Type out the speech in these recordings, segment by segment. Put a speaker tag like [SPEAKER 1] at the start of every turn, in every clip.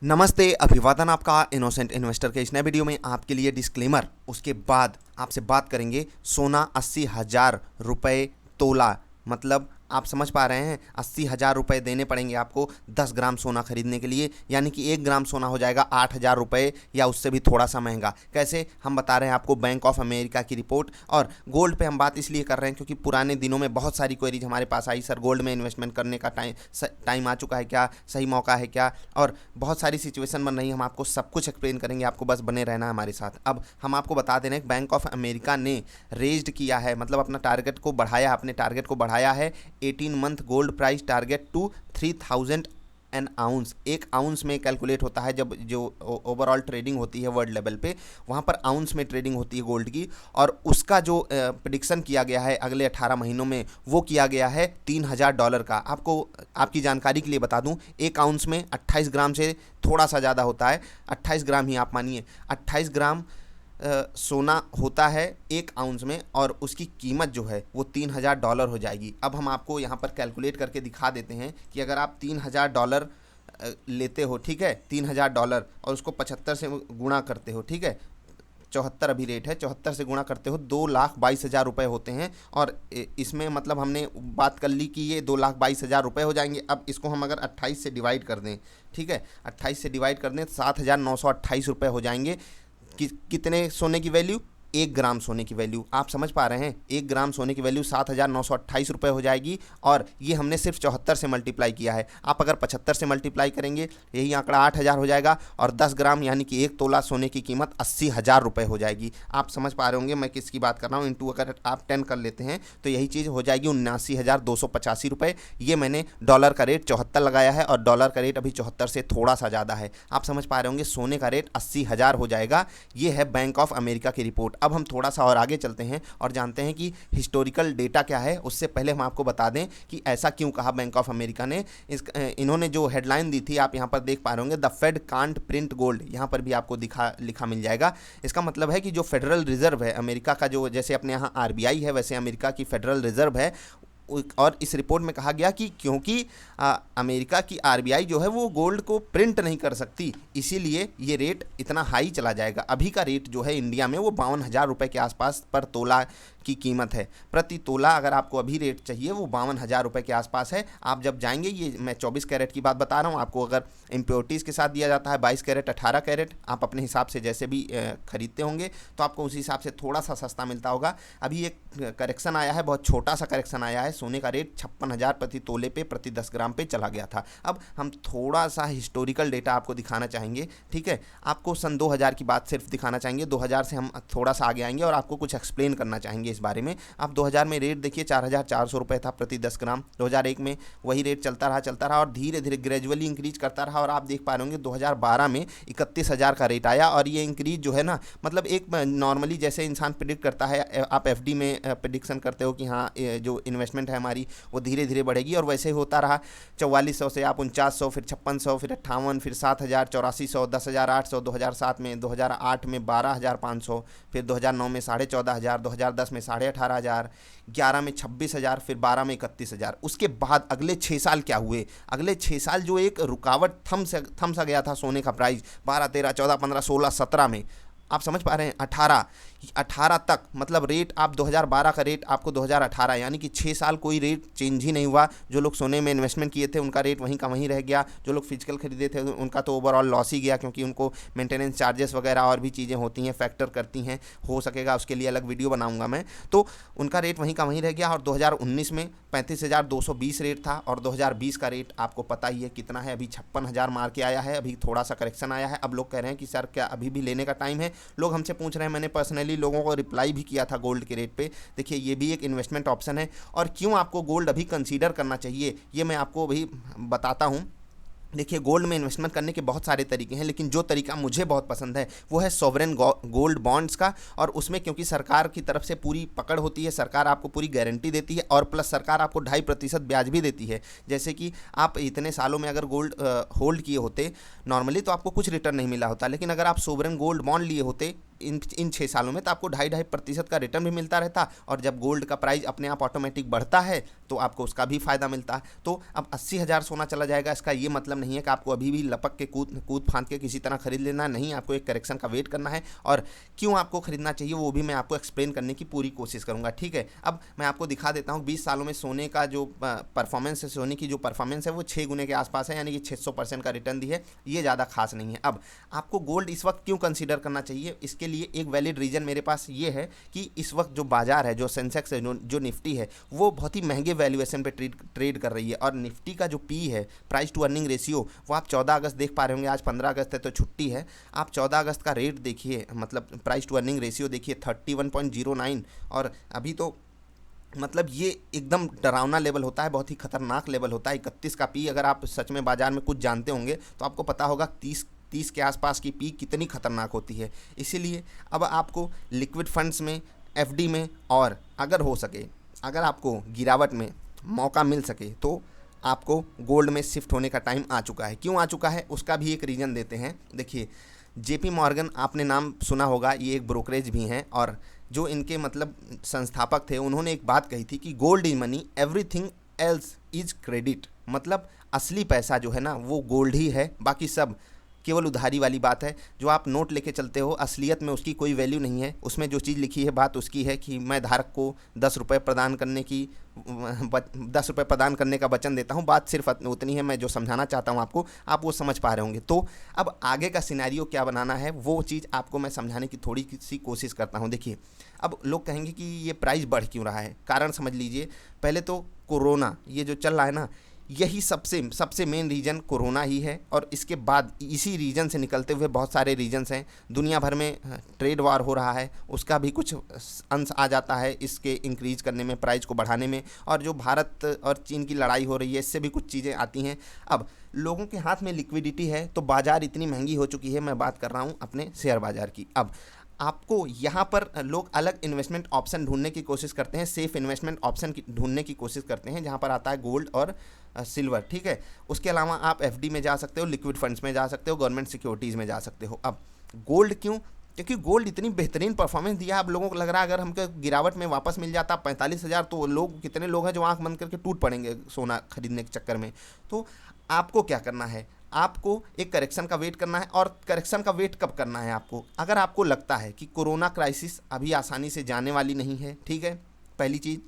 [SPEAKER 1] नमस्ते, अभिवादन आपका इनोसेंट इन्वेस्टर के इस नए वीडियो में आपके लिए डिस्क्लेमर। उसके बाद आपसे बात करेंगे सोना 80,000 रुपये तोला। मतलब आप समझ पा रहे हैं, 80,000 रुपये देने पड़ेंगे आपको 10 ग्राम सोना खरीदने के लिए, यानी कि 1 ग्राम सोना हो जाएगा 8,000 रुपये या उससे भी थोड़ा सा महंगा। कैसे, हम बता रहे हैं आपको बैंक ऑफ अमेरिका की रिपोर्ट। और गोल्ड पे हम बात इसलिए कर रहे हैं क्योंकि पुराने दिनों में बहुत सारी क्वेरीज हमारे पास आई, सर गोल्ड में इन्वेस्टमेंट करने का टाइम आ चुका है क्या, सही मौका है क्या, और बहुत सारी सिचुएशन बन रही है। हम आपको सब कुछ एक्सप्लेन करेंगे, आपको बस बने रहना है हमारे साथ। अब हम आपको बता दे रहे हैं बैंक ऑफ अमेरिका ने रेज्ड किया है, मतलब अपना टारगेट को बढ़ाया, अपने टारगेट को बढ़ाया है 18 month gold price target to 3,000 an ounce. एक आउंस में कैलकुलेट होता है, जब जो ओवरऑल ट्रेडिंग होती है वर्ल्ड लेवल पे, वहाँ पर आउंस में ट्रेडिंग होती है गोल्ड की। और उसका जो प्रिडिक्शन किया गया है अगले 18 महीनों में, वो किया गया है $3,000 का। आपको आपकी जानकारी के लिए बता दूं, एक आउंस में 28 ग्राम से थोड़ा सा ज़्यादा होता है, 28 ग्राम ही आप मानिए, 28 ग्राम सोना होता है एक आउंस में, और उसकी कीमत जो है वो $3,000 हो जाएगी। अब हम आपको यहाँ पर कैलकुलेट करके दिखा देते हैं कि अगर आप $3,000 लेते हो, ठीक है, $3,000 और उसको 75 से गुणा करते हो, ठीक है, 74 अभी रेट है, 74 से गुणा करते हो 2,22,000 रुपये होते हैं। और इसमें मतलब हमने बात कर ली कि ये 2,22,000 रुपये हो जाएंगे। अब इसको हम अगर 28 से डिवाइड कर दें, ठीक है, 28 से डिवाइड कर दें तो 7,928 रुपये हो जाएंगे। कितने सोने की वैल्यू? 1 ग्राम सोने की वैल्यू। आप समझ पा रहे हैं, 1 ग्राम सोने की वैल्यू 7,928 रुपये हो जाएगी। और ये हमने सिर्फ 74 से मल्टीप्लाई किया है। आप अगर 75 से मल्टीप्लाई करेंगे, यही आंकड़ा 8,000 हो जाएगा। और 10 ग्राम यानी कि 1 तोला सोने की कीमत 80,000 रुपये हो जाएगी। आप समझ पा रहे होंगे मैं किसकी बात कर रहा हूँ। इंटू अगर आप 10 कर लेते हैं तो यही चीज़ हो जाएगी 79,285 रुपये। ये मैंने डॉलर का रेट 74 लगाया है, और डॉलर का रेट अभी 74 से थोड़ा सा ज़्यादा है। आप समझ पा रहे होंगे, सोने का रेट 80,000 हो जाएगा। ये है बैंक ऑफ अमेरिका की रिपोर्ट। अब हम थोड़ा सा और आगे चलते हैं और जानते हैं कि हिस्टोरिकल डेटा क्या है। उससे पहले हम आपको बता दें कि ऐसा क्यों कहा बैंक ऑफ अमेरिका ने। इन्होंने जो हेडलाइन दी थी, आप यहाँ पर देख पा रहे होंगे, the Fed can't print gold. यहाँ पर भी आपको लिखा मिल जाएगा। इसका मतलब है कि जो फेडरल रिजर्व है अमेरिका का, जो जैसे अपने यहाँ आरबीआई है, वैसे अमेरिका की फेडरल रिजर्व है। और इस रिपोर्ट में कहा गया कि क्योंकि अमेरिका की आरबीआई जो है वो गोल्ड को प्रिंट नहीं कर सकती, इसीलिए ये रेट इतना हाई चला जाएगा। अभी का रेट जो है इंडिया में वो 52,000 रुपये के आसपास पर तोला की कीमत है। प्रति तोला अगर आपको अभी रेट चाहिए वो 52,000 रुपये के आसपास है। आप जब जाएंगे, ये मैं 24 कैरेट की बात बता रहा हूँ आपको, अगर इम्प्योरिटीज़ के साथ दिया जाता है 22 कैरेट 18 कैरेट, आप अपने हिसाब से जैसे भी खरीदते होंगे तो आपको उसी हिसाब से थोड़ा सा सस्ता मिलता होगा। अभी एक करेक्शन आया है, बहुत छोटा सा करेक्शन आया है। सोने का रेट 56,000 प्रति तोले पे प्रति 10 ग्राम पे चला गया था। अब हम थोड़ा सा हिस्टोरिकल डेटा आपको दिखाना चाहेंगे, ठीक है, आपको सन 2000 की बात सिर्फ दिखाना चाहेंगे। 2000 से हम थोड़ा सा आगे आएंगे और आपको कुछ एक्सप्लेन करना चाहेंगे इस बारे में। आप 2000 में रेट देखिए 4,400 रुपये था प्रति 10 ग्राम। 2001 में वही रेट चलता रहा और धीरे धीरे ग्रेजुअली इंक्रीज करता रहा। और आप देख पा रहे होंगे 2012 में 31,000 का रेट आया। और ये इंक्रीज जो है ना, मतलब एक नॉर्मली जैसे इंसान प्रिडिक्ट करता है, आप एफडी में प्रिडिक्शन करते हो कि हाँ जो इन्वेस्टमेंट है हमारी वो धीरे धीरे बढ़ेगी, और वैसे ही होता रहा। 4400 से आप 4900, फिर 5600, फिर 58, फिर 7,000, 8400, 10,800, 2007 में, 2008 में 12,500, फिर 2009 में 14,500, 2010 में 18,500, 11 में 26,000, फिर 12 में 31,000। उसके बाद अगले 6 साल क्या हुए? अगले 6 साल जो एक रुकावट थम सा गया था सोने का प्राइस 12, 13, 14, 15, 16, 17 में, आप समझ पा रहे हैं, 18 तक, मतलब रेट आप 2012 का रेट आपको 2018, यानी कि 6 साल कोई रेट चेंज ही नहीं हुआ। जो लोग सोने में इन्वेस्टमेंट किए थे उनका रेट वहीं का वहीं रह गया। जो लोग फिजिकल खरीदे थे उनका तो ओवरऑल लॉस ही गया, क्योंकि उनको मेंटेनेंस चार्जेस वगैरह और भी चीज़ें होती हैं, फैक्टर करती हैं, हो सकेगा उसके लिए अलग वीडियो बनाऊंगा मैं। तो उनका रेट वहीं का वहीं रह गया। और 2019 में 35,220 रेट था, और 2020 का रेट आपको पता ही है कितना है, अभी 56,000 मार के आया है। अभी थोड़ा सा करेक्शन आया है। अब लोग कह रहे हैं कि सर क्या अभी भी लेने का टाइम है? लोग हमसे पूछ रहे हैं, मैंने पर्सनली लोगों को रिप्लाई भी किया था गोल्ड के रेट पे। देखिए ये भी एक इन्वेस्टमेंट ऑप्शन है, और क्यों आपको गोल्ड अभी कंसीडर करना चाहिए ये मैं आपको अभी बताता हूँ। देखिए गोल्ड में इन्वेस्टमेंट करने के बहुत सारे तरीके हैं, लेकिन जो तरीका मुझे बहुत पसंद है वो है सॉवरेन गोल्ड बॉन्ड्स का। और उसमें क्योंकि सरकार की तरफ से पूरी पकड़ होती है, सरकार आपको पूरी गारंटी देती है, और प्लस सरकार आपको 2.5% ब्याज भी देती है। जैसे कि आप इतने सालों में अगर गोल्ड होल्ड किए होते नॉर्मली तो आपको कुछ रिटर्न नहीं मिला होता, लेकिन अगर आप सॉवरेन गोल्ड बॉन्ड लिए होते इन 6 सालों में, तो आपको 2.5% का रिटर्न भी मिलता रहता, और जब गोल्ड का प्राइस अपने आप ऑटोमेटिक बढ़ता है तो आपको उसका भी फ़ायदा मिलता है। तो अब 80,000 सोना चला जाएगा, इसका ये मतलब नहीं है कि आपको अभी भी लपक के कूद फांद के किसी तरह खरीद लेना, नहीं, आपको एक करेक्शन का वेट करना है, और क्यों आपको खरीदना चाहिए वो भी मैं आपको एक्सप्लेन करने की पूरी कोशिश करूँगा, ठीक है। अब मैं आपको दिखा देता हूँ 20 सालों में सोने का जो परफॉर्मेंस है, सोने की जो परफॉर्मेंस है वो 6 गुने के आसपास है, यानी कि 600% का रिटर्न दी है, ये ज़्यादा खास नहीं है। अब आपको गोल्ड इस वक्त क्यों कंसीडर करना चाहिए, इसके लिए एक वैलिड रीज़न मेरे पास ये है कि इस वक्त जो बाजार है, जो सेंसेक्स है, जो निफ्टी है, वो बहुत ही महंगे वैल्यूएशन पे ट्रेड कर रही है, और निफ्टी का जो पी है, प्राइस टू अर्निंग रेशियो, वो आप 14 अगस्त देख पा रहे होंगे, आज 15 अगस्त है तो छुट्टी है, आप 14 अगस्त का रेट देखिए, मतलब प्राइस टू अर्निंग रेशियो देखिए 31.09, और अभी तो मतलब ये एकदम डरावना लेवल होता है, बहुत ही खतरनाक लेवल होता है 31 का पी। अगर आप सच में बाजार में कुछ जानते होंगे तो आपको पता होगा 30 के आसपास की पी कितनी खतरनाक होती है। इसीलिए अब आपको लिक्विड फंड्स में, एफडी में, और अगर हो सके, अगर आपको गिरावट में मौका मिल सके तो आपको गोल्ड में शिफ्ट होने का टाइम आ चुका है। क्यों आ चुका है उसका भी एक रीज़न देते हैं। देखिए, जेपी मॉर्गन आपने नाम सुना होगा, ये एक ब्रोकरेज भी हैं, और जो इनके मतलब संस्थापक थे उन्होंने एक बात कही थी कि gold is money, everything else is credit. मतलब असली पैसा जो है ना वो गोल्ड ही है, बाकी सब केवल उधारी वाली बात है। जो आप नोट लेके चलते हो असलियत में उसकी कोई वैल्यू नहीं है, उसमें जो चीज़ लिखी है बात उसकी है कि मैं धारक को 10 रुपये प्रदान करने का वचन देता हूँ, बात सिर्फ उतनी है। मैं जो समझाना चाहता हूँ आपको, आप वो समझ पा रहे होंगे। तो अब आगे का सिनेरियो क्या बनाना है वो चीज़ आपको मैं समझाने की थोड़ी सी कोशिश करता हूँ। देखिए, अब लोग कहेंगे कि ये प्राइस बढ़ क्यों रहा है, कारण समझ लीजिए। पहले तो कोरोना ये जो चल रहा है ना, यही सबसे मेन रीज़न कोरोना ही है, और इसके बाद इसी रीजन से निकलते हुए बहुत सारे रीजन्स हैं। दुनिया भर में ट्रेड वार हो रहा है, उसका भी कुछ अंश आ जाता है इसके इंक्रीज़ करने में, प्राइस को बढ़ाने में, और जो भारत और चीन की लड़ाई हो रही है इससे भी कुछ चीज़ें आती हैं। अब लोगों के हाथ में लिक्विडिटी है तो बाज़ार इतनी महंगी हो चुकी है, मैं बात कर रहा हूँ अपने शेयर बाज़ार की। अब आपको यहाँ पर लोग अलग इन्वेस्टमेंट ऑप्शन ढूंढने की कोशिश करते हैं, सेफ इन्वेस्टमेंट ऑप्शन ढूंढने की कोशिश करते हैं, जहाँ पर आता है गोल्ड और सिल्वर, ठीक है। उसके अलावा आप एफडी में जा सकते हो, लिक्विड फंड्स में जा सकते हो, गवर्नमेंट सिक्योरिटीज़ में जा सकते हो। अब गोल्ड क्यों, क्योंकि गोल्ड इतनी बेहतरीन परफॉर्मेंस दिया, आप लोगों को लग रहा है अगर हमको गिरावट में वापस मिल जाता 45,000 तो लोग, कितने लोग हैं जो आंख बंद करके टूट पड़ेंगे सोना खरीदने के चक्कर में। तो आपको क्या करना है, आपको एक करेक्शन का वेट करना है, और करेक्शन का वेट कब करना है आपको, अगर आपको लगता है कि कोरोना क्राइसिस अभी आसानी से जाने वाली नहीं है, ठीक है, पहली चीज़।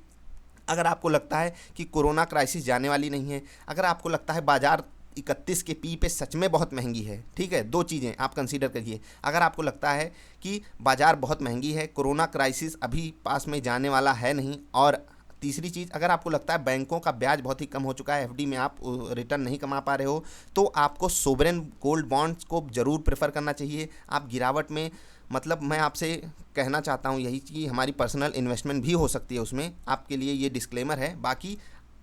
[SPEAKER 1] अगर आपको लगता है कि कोरोना क्राइसिस जाने वाली नहीं है, अगर आपको लगता है बाजार 31 के पी पे सच में बहुत महंगी है, ठीक है, दो चीज़ें आप कंसीडर करिए। अगर आपको लगता है कि बाज़ार बहुत महंगी है, कोरोना क्राइसिस अभी पास में जाने वाला है नहीं, और तीसरी चीज़, अगर आपको लगता है बैंकों का ब्याज बहुत ही कम हो चुका है, एफडी में आप रिटर्न नहीं कमा पा रहे हो, तो आपको सोवरेन गोल्ड बॉन्ड्स को ज़रूर प्रेफर करना चाहिए। आप गिरावट में, मतलब मैं आपसे कहना चाहता हूँ यही कि हमारी पर्सनल इन्वेस्टमेंट भी हो सकती है उसमें, आपके लिए ये डिस्क्लेमर है। बाकी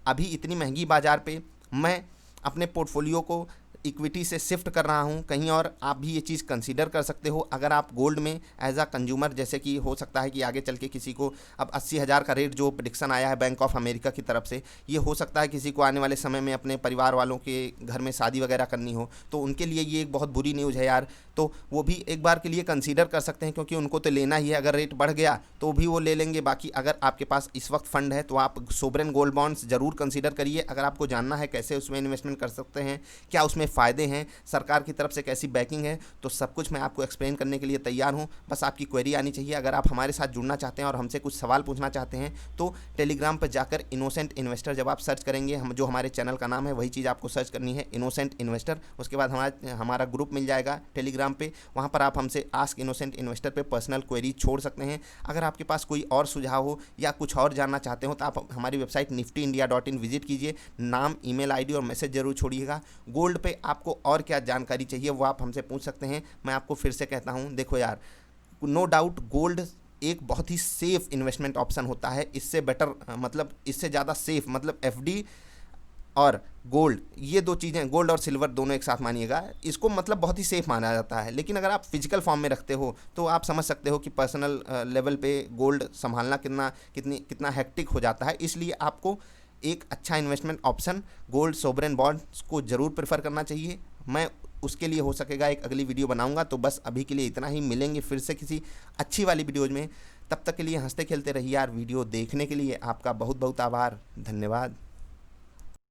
[SPEAKER 1] अभी इतनी महंगी बाज़ार पे मैं अपने पोर्टफोलियो को इक्विटी से शिफ्ट कर रहा हूं कहीं और, आप भी ये चीज़ कंसीडर कर सकते हो। अगर आप गोल्ड में एज अ कंज्यूमर, जैसे कि हो सकता है कि आगे चल के किसी को, अब 80,000 का रेट जो प्रेडिक्शन आया है बैंक ऑफ अमेरिका की तरफ से, ये हो सकता है किसी को आने वाले समय में अपने परिवार वालों के घर में शादी वगैरह करनी हो, तो उनके लिए ये एक बहुत बुरी न्यूज़ है यार। तो वो भी एक बार के लिए कंसीडर कर सकते हैं, क्योंकि उनको तो लेना ही है। अगर रेट बढ़ गया तो भी वो ले लेंगे। बाकी अगर आपके पास इस वक्त फंड है तो आप सोवरेन गोल्ड बॉन्ड्स ज़रूर कंसीडर करिए। अगर आपको जानना है कैसे उसमें इन्वेस्टमेंट कर सकते हैं, क्या उसमें फ़ायदे हैं, सरकार की तरफ से कैसी बैकिंग है, तो सब कुछ मैं आपको एक्सप्लेन करने के लिए तैयार हूं। बस आपकी क्वेरी आनी चाहिए। अगर आप हमारे साथ जुड़ना चाहते हैं और हमसे कुछ सवाल पूछना चाहते हैं तो टेलीग्राम पर जाकर इनोसेंट इन्वेस्टर जब आप सर्च करेंगे, हम जो हमारे चैनल का नाम है वही चीज़ आपको सर्च करनी है, इनोसेंट इन्वेस्टर। उसके बाद हमारा ग्रुप मिल जाएगा टेलीग्राम पे, वहाँ पर आप हमसे आस्क इनोसेंट इन्वेस्टर पे पर्सनल क्वेरी छोड़ सकते हैं। अगर आपके पास कोई और सुझाव हो या कुछ और जानना चाहते हो तो आप हमारी वेबसाइट niftyindia.in विजिट कीजिए। नाम, ईमेल आईडी और मैसेज जरूर छोड़िएगा। गोल्ड पे आपको और क्या जानकारी चाहिए वो आप हमसे पूछ सकते हैं। मैं आपको फिर से कहता हूँ, देखो यार, नो डाउट गोल्ड एक बहुत ही सेफ इन्वेस्टमेंट ऑप्शन होता है। इससे बेटर, मतलब इससे ज़्यादा सेफ, मतलब एफडी और गोल्ड, ये दो चीज़ें, गोल्ड और सिल्वर दोनों एक साथ मानिएगा, इसको मतलब बहुत ही सेफ माना जाता है। लेकिन अगर आप फिजिकल फॉर्म में रखते हो तो आप समझ सकते हो कि पर्सनल लेवल पे गोल्ड संभालना कितना हेक्टिक हो जाता है। इसलिए आपको एक अच्छा investment option gold sovereign bonds को ज़रूर प्रेफर करना चाहिए। मैं उसके लिए हो सकेगा एक अगली वीडियो बनाऊंगा। तो बस अभी के लिए इतना ही, मिलेंगे फिर से किसी अच्छी वाली वीडियोज़ में। तब तक के लिए हंसते खेलते रहिए यार। वीडियो देखने के लिए आपका बहुत बहुत आभार, धन्यवाद।